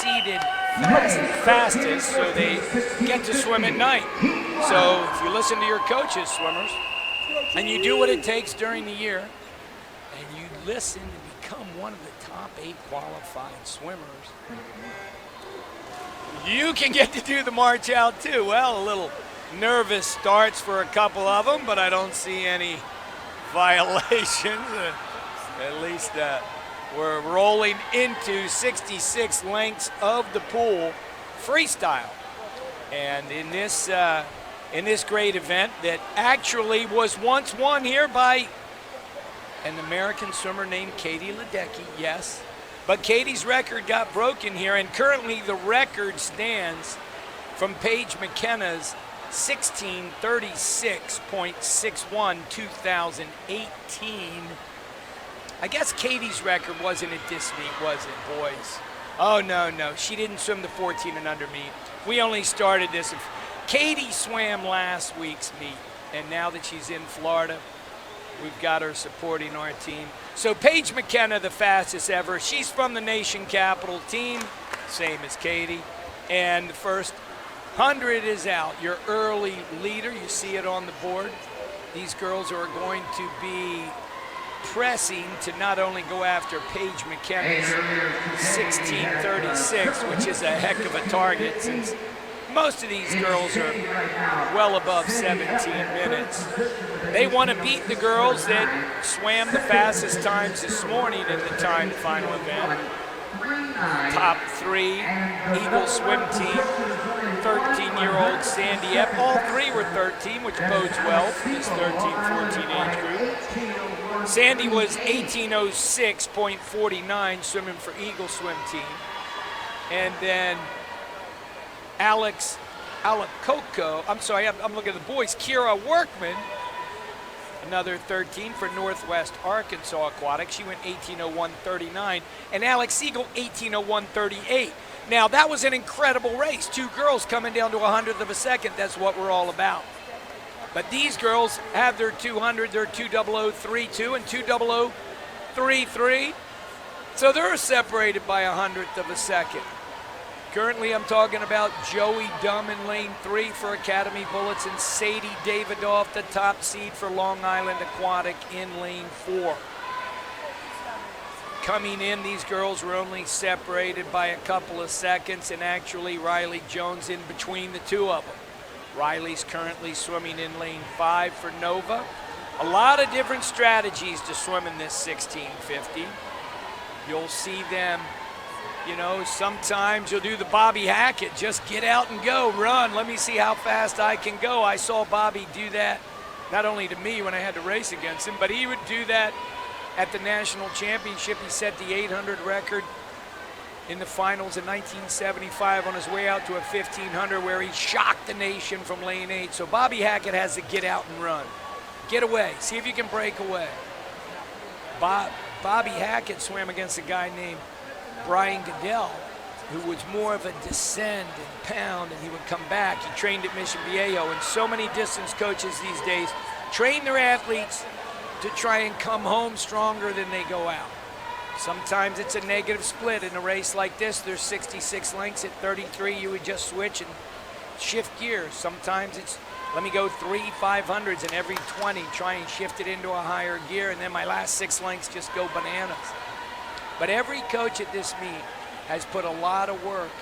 seeded fastest, so they get to swim at night. So if you listen to your coaches, swimmers, and you do what it takes during the year, and you listen to become one of the top 8 qualified swimmers, you can get to do the march out too. Well, a little nervous starts for a couple of them, but I don't see any violations. At least we're rolling into 66 lengths of the pool freestyle. And in this great event that actually was once won here by an American swimmer named Katie Ledecky, yes. But Katie's record got broken here, and currently the record stands from Paige McKenna's 16:36.61 2018. I guess Katie's record wasn't at this meet, was it, boys? Oh, no. She didn't swim the 14 and under meet. We only started this. Katie swam last week's meet, and now that she's in Florida, we've got her supporting our team. So Paige McKenna, the fastest ever. She's from the nation capital team, same as Katie. And the first 100 is out. Your early leader, you see it on the board. These girls are going to be pressing to not only go after Paige McKenna's 16:36, which is a heck of a target since most of these girls are well above 17 minutes. They want to beat the girls that swam the fastest times this morning in the timed final event. Top 3 Eagle swim team, 13-year-old Sandy Epp. All 3 were 13, which bodes well for this 13-14 age group. Sandy was 18:06.49 swimming for Eagle swim team. And then I'm looking at the boys. Kira Workman, another 13 for Northwest Arkansas Aquatic. She went 18:01.39. And Alex Siegel, 18:01.38. Now, that was an incredible race. 2 girls coming down to 100th of a second. That's what we're all about. But these girls have their 200, their 2:00.32 and 2:00.33. So they're separated by 100th of a second. Currently, I'm talking about Joey Dumm in lane 3 for Academy Bullets and Sadie Davidoff, the top seed for Long Island Aquatic, in lane 4. Coming in, these girls were only separated by a couple of seconds, and actually Riley Jones in between the 2 of them. Riley's currently swimming in lane 5 for Nova. A lot of different strategies to swim in this 1650. You'll see them, sometimes you'll do the Bobby Hackett, just get out and go, run, let me see how fast I can go. I saw Bobby do that, not only to me when I had to race against him, but he would do that at the national championship. He set the 800 record in the finals in 1975 on his way out to a 1500 where he shocked the nation from lane 8. So Bobby Hackett has to get out and run. Get away, see if you can break away. Bobby Hackett swam against a guy named Brian Goodell, who was more of a descend and pound, and he would come back. He trained at Mission Viejo, and so many distance coaches these days train their athletes to try and come home stronger than they go out. Sometimes it's a negative split. In a race like this, there's 66 lengths. At 33, you would just switch and shift gears. Sometimes it's, let me go 3 500s, and every 20, try and shift it into a higher gear, and then my last 6 lengths just go bananas. But every coach at this meet has put a lot of work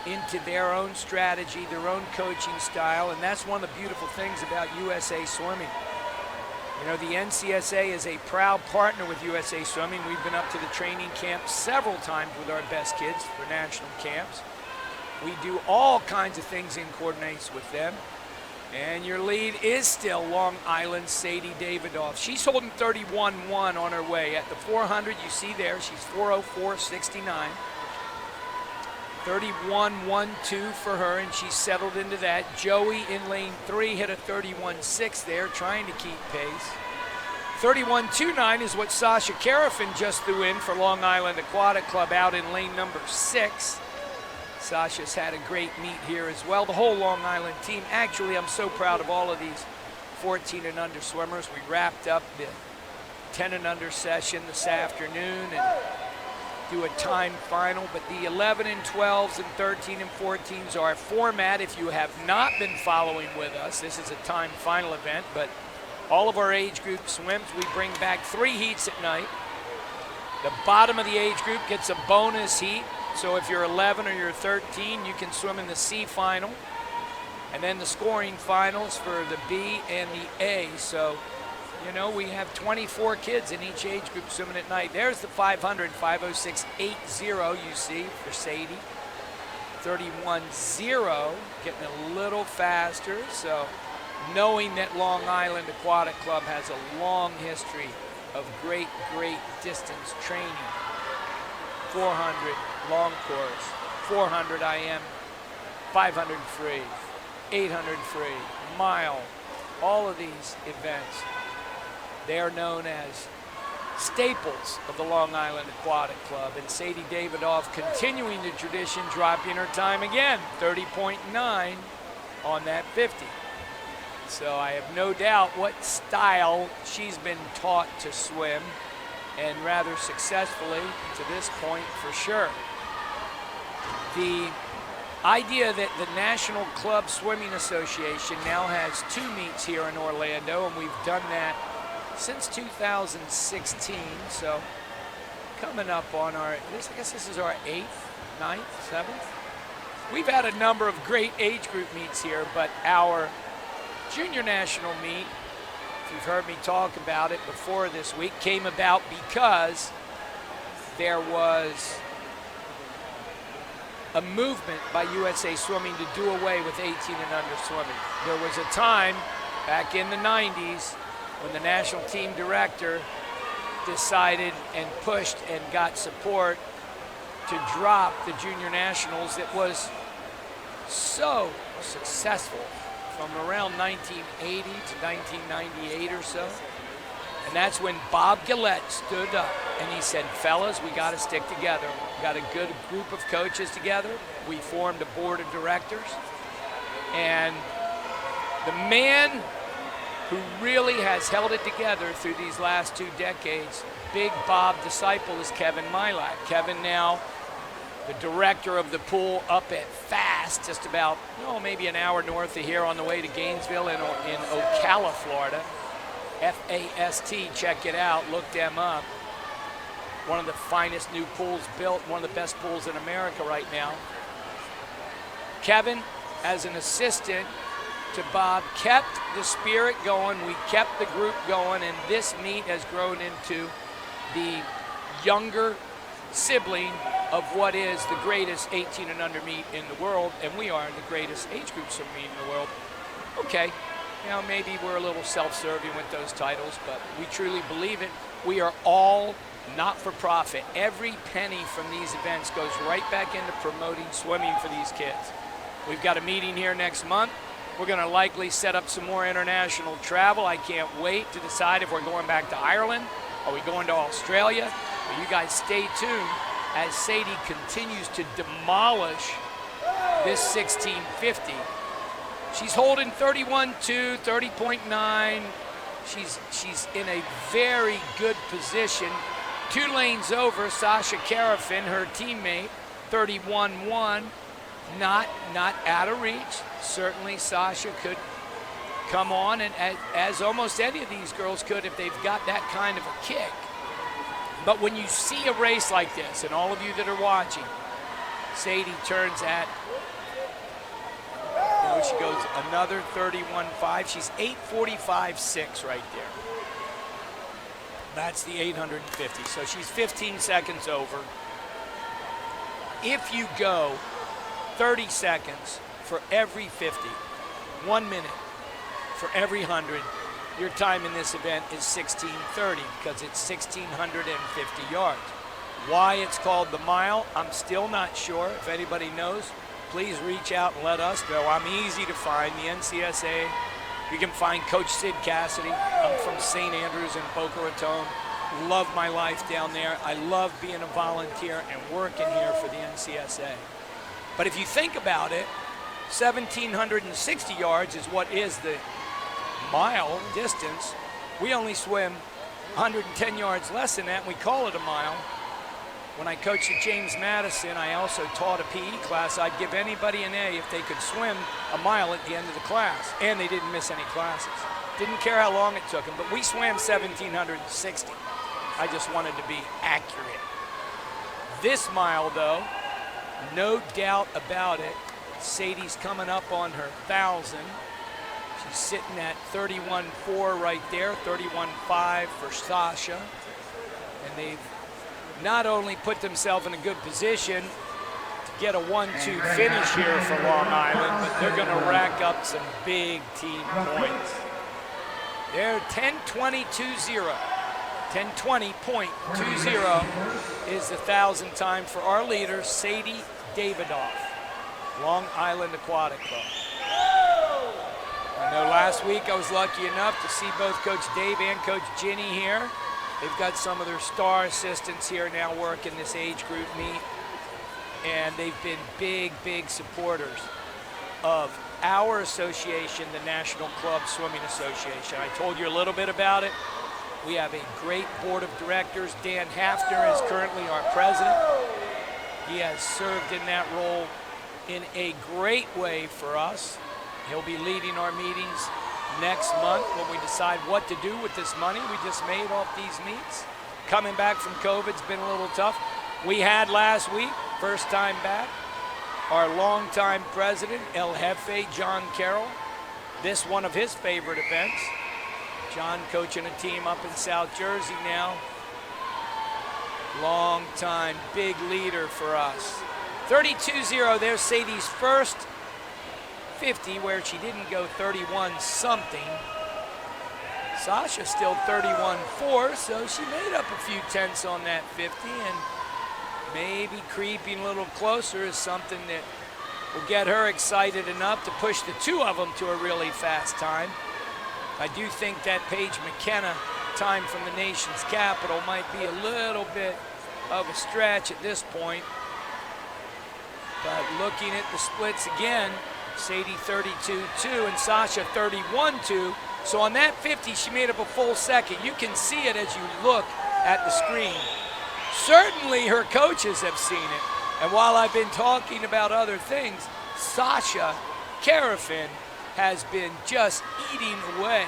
into their own strategy, their own coaching style, and that's one of the beautiful things about USA Swimming. The NCSA is a proud partner with USA Swimming. We've been up to the training camp several times with our best kids for national camps. We do all kinds of things in coordination with them. And your lead is still Long Island Sadie Davidoff. She's holding 31.1 on her way. At the 400, you see there, she's 4:04.69. 31.12 for her, and she's settled into that. Joey in lane 3 hit a 31.6 there, trying to keep pace. 31.29 is what Sasha Carafin just threw in for Long Island Aquatic Club out in lane number 6. Sasha's had a great meet here as well. The whole Long Island team. Actually, I'm so proud of all of these 14 and under swimmers. We wrapped up the 10 and under session this afternoon, and do a time final, but the 11 and 12s and 13 and 14s are our format. If you have not been following with us, this is a time final event, but all of our age group swims. We bring back 3 heats at night. The bottom of the age group gets a bonus heat, so if you're 11 or you're 13, you can swim in the C final, and then the scoring finals for the B and the A. So, you know, we have 24 kids in each age group swimming at night. There's the 500, 5:06.80 you see for Sadie. 31.0, getting a little faster. So knowing that Long Island Aquatic Club has a long history of great distance training. 400 long course, 400 IM, 500 free, 800 free, mile, all of these events. They are known as staples of the Long Island Aquatic Club, and Sadie Davidoff continuing the tradition, dropping her time again, 30.9 on that 50. So I have no doubt what style she's been taught to swim, and rather successfully to this point for sure. The idea that the National Club Swimming Association now has 2 meets here in Orlando, and we've done that since 2016, so coming up on our, I guess this is our 8th, 9th, 7th. We've had a number of great age group meets here, but our junior national meet, if you've heard me talk about it before this week, came about because there was a movement by USA Swimming to do away with 18 and under swimming. There was a time back in the 90s when the national team director decided and pushed and got support to drop the junior nationals that was so successful from around 1980 to 1998 or so. And that's when Bob Gillette stood up and he said, fellas, we got to stick together. We got a good group of coaches together. We formed a board of directors. And the man who really has held it together through these last 2 decades, big Bob disciple, is Kevin Milak. Kevin now, the director of the pool up at Fast, just about, maybe an hour north of here on the way to Gainesville in Ocala, Florida. F-A-S-T, check it out, look them up. One of the finest new pools built, one of the best pools in America right now. Kevin, as an assistant to Bob, kept the spirit going. We kept the group going, and this meet has grown into the younger sibling of what is the greatest 18 and under meet in the world, and we are the greatest age group swim meet in the world. Okay, maybe we're a little self-serving with those titles, but we truly believe it. We are all not-for-profit. Every penny from these events goes right back into promoting swimming for these kids. We've got a meeting here next month. We're going to likely set up some more international travel. I can't wait to decide if we're going back to Ireland. Are we going to Australia? Well, you guys stay tuned as Sadie continues to demolish this 1650. She's holding 31.2, 30.9. She's in a very good position. 2 lanes over, Sasha Carafin, her teammate, 31.1. Not out of reach. Certainly Sasha could come on, and as almost any of these girls could if they've got that kind of a kick. But when you see a race like this, and all of you that are watching, Sadie turns at, she goes another 31.5. She's 8:45.6 right there. That's the 850. So she's 15 seconds over. If you go 30 seconds for every 50, 1 minute for every 100, your time in this event is 16:30 because it's 1,650 yards. Why it's called the mile, I'm still not sure. If anybody knows, please reach out and let us know. I'm easy to find, the NCSA. You can find Coach Sid Cassidy. I'm from St. Andrews in Boca Raton. Love my life down there. I love being a volunteer and working here for the NCSA. But if you think about it, 1,760 yards is what is the mile distance. We only swim 110 yards less than that, and we call it a mile. when I coached at James Madison, I also taught a PE class. I'd give anybody an A if they could swim a mile at the end of the class, and they didn't miss any classes. Didn't care how long it took them, but we swam 1,760. I just wanted to be accurate. This mile, though, no doubt about it, Sadie's coming up on her 1,000. She's sitting at 31.4 right there, 31.5 for Sasha. And they've not only put themselves in a good position to get a 1-2 finish here for Long Island, but they're going to rack up some big team points. They're 10:20.20. 10:20.20 is the 1,000 time for our leader, Sadie Davidoff, Long Island Aquatic Club. I know last week I was lucky enough to see both Coach Dave and Coach Ginny here. They've got some of their star assistants here now working this age group meet. And they've been big, big supporters of our association, the National Club Swimming Association. I told you a little bit about it. We have a great board of directors. Dan Hafner is currently our president. He has served in that role in a great way for us. He'll be leading our meetings next month when we decide what to do with this money we just made off these meets. Coming back from COVID's been a little tough. We had last week, first time back, our longtime president, El Jefe, John Carroll. This one of his favorite events. John coaching a team up in South Jersey now. Long time, big leader for us. 32.0, there's Sadie's first 50 where she didn't go 31 something. Sasha still 31.4, so she made up a few tenths on that 50, and maybe creeping a little closer is something that will get her excited enough to push the two of them to a really fast time. I do think that Paige McKenna time from the nation's capital might be a little bit of a stretch at this point. But looking at the splits again, Sadie 32.2 and Sasha 31.2. So on that 50, she made up a full second. You can see it as you look at the screen. Certainly her coaches have seen it. And while I've been talking about other things, Sasha Carafin has been just eating away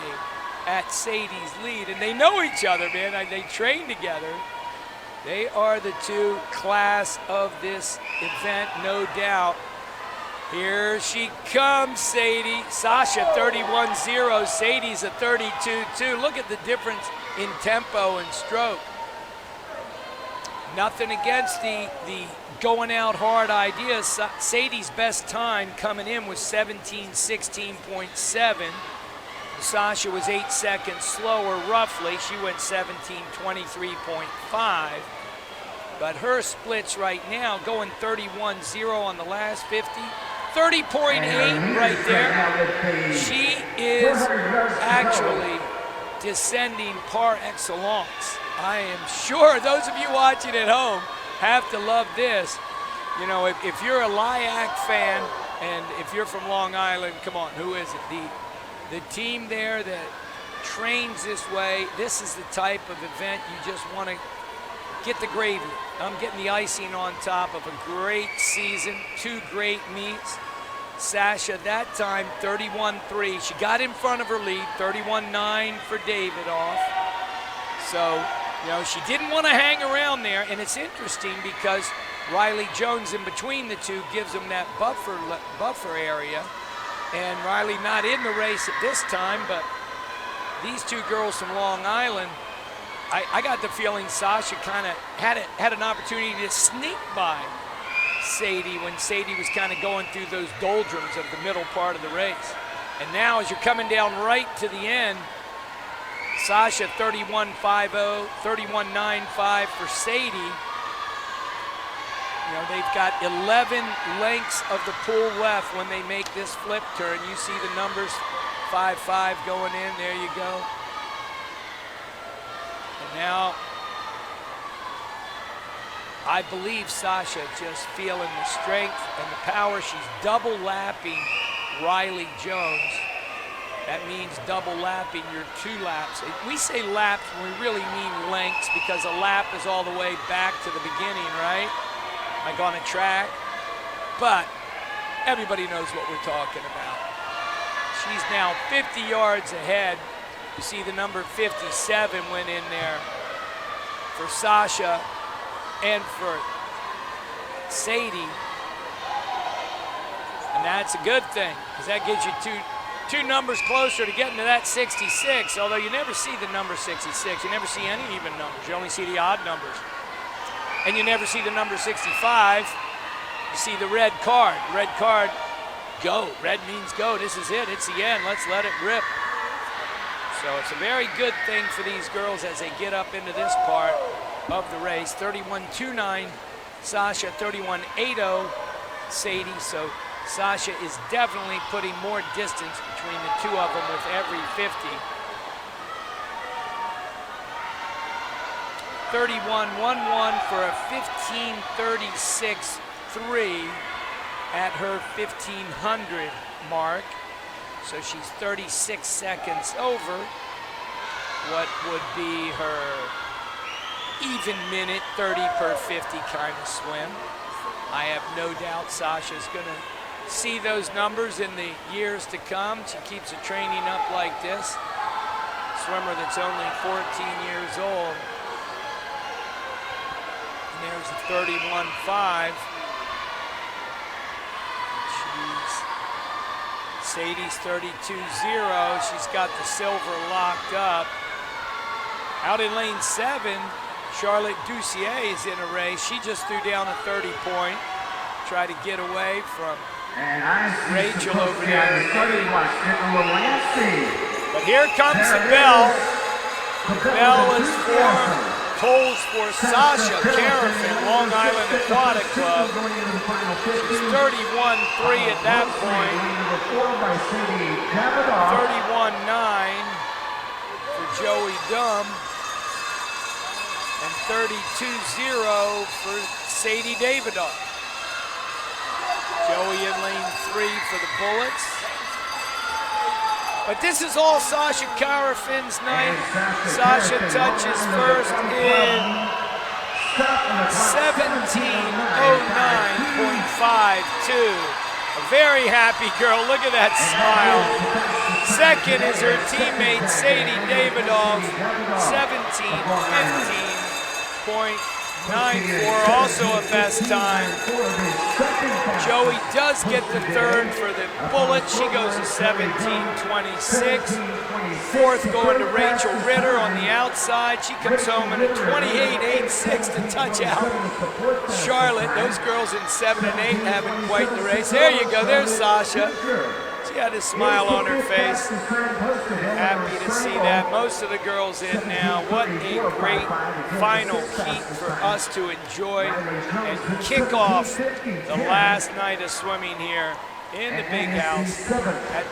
at Sadie's lead. And they know each other, man. They train together. They are the two class of this event, no doubt. Here she comes, Sadie. Sasha 31.0, Sadie's a 32.2. Look at the difference in tempo and stroke. Nothing against the going out hard idea. Sadie's best time coming in was 17:16.7. Sasha was 8 seconds slower, roughly. She went 17:23.5. But her splits right now, going 31.0 on the last 50, 30.8 right there. She is actually descending par excellence. I am sure those of you watching at home have to love this. You know, if you're a LIAC fan and if you're from Long Island, come on, who is it? The team there that trains this way, this is the type of event you just want to get the gravy. I'm getting the icing on top of a great season, two great meets. Sasha that time 31.3. She got in front of her lead, 31.9 for Davidoff. So, you know, she didn't want to hang around there, and it's interesting because Riley Jones in between the two gives them that buffer area. And Riley not in the race at this time, but these two girls from Long Island, I got the feeling Sasha kind of had an opportunity to sneak by Sadie when Sadie was kind of going through those doldrums of the middle part of the race. And now as you're coming down right to the end, Sasha 31.50, 31.95 for Sadie. You know, they've got 11 lengths of the pool left when they make this flip turn. You see the numbers, 5.5 going in, there you go. And now, I believe Sasha just feeling the strength and the power. She's double lapping Riley Jones. That means double lapping your 2 laps. We say laps when we really mean lengths because a lap is all the way back to the beginning, right? Like on a track. But everybody knows what we're talking about. She's now 50 yards ahead. You see the number 57 went in there for Sasha and for Sadie. And that's a good thing because that gives you two numbers closer to getting to that 66, although you never see the number 66. You never see any even numbers. You only see the odd numbers. And you never see the number 65. You see the red card. Red card, go. Red means go. This is it. It's the end. Let's let it rip. So it's a very good thing for these girls as they get up into this part of the race. 31.29, Sasha, 31.80, Sadie. So Sasha is definitely putting more distance between the two of them with every 50. 31.11 for a 15.36.3 at her 1500 mark. So she's 36 seconds over what would be her even minute 30 per 50 kind of swim. I have no doubt Sasha's gonna see those numbers in the years to come. She keeps her training up like this. Swimmer that's only 14 years old. And there's a 31.5. Sadie's 32.0. She's got the silver locked up. Out in lane 7, Charlotte Doucier is in a race. She just threw down a 30-point. Try to get away from Rachel over there. But here comes the bell. The bell is tolls for Sasha Carafin, Long Island Aquatic Club. She's 31.3 at that point. 31.9 for Joey Dumb. And 32.0 for Sadie Davidoff. Joey in lane 3 for the Bullets. But this is all Sasha Carafin's night. Sasha touches first in 17.09.52. A very happy girl. Look at that smile. Second is her teammate Sadie Davidoff. 17.15.94. Also a best time. Joey does get the third for the Bullet. She goes to 17.26. Fourth going to Rachel Ritter on the outside. She comes home in a 28.86 to touch out Charlotte. Those girls in 7 and 8 having quite the race. There you go. There's Sasha. She had a smile on her face. Happy to see that. Most of the girls in now. What a great final heat for us to enjoy and kick off the last night of swimming here in the big house at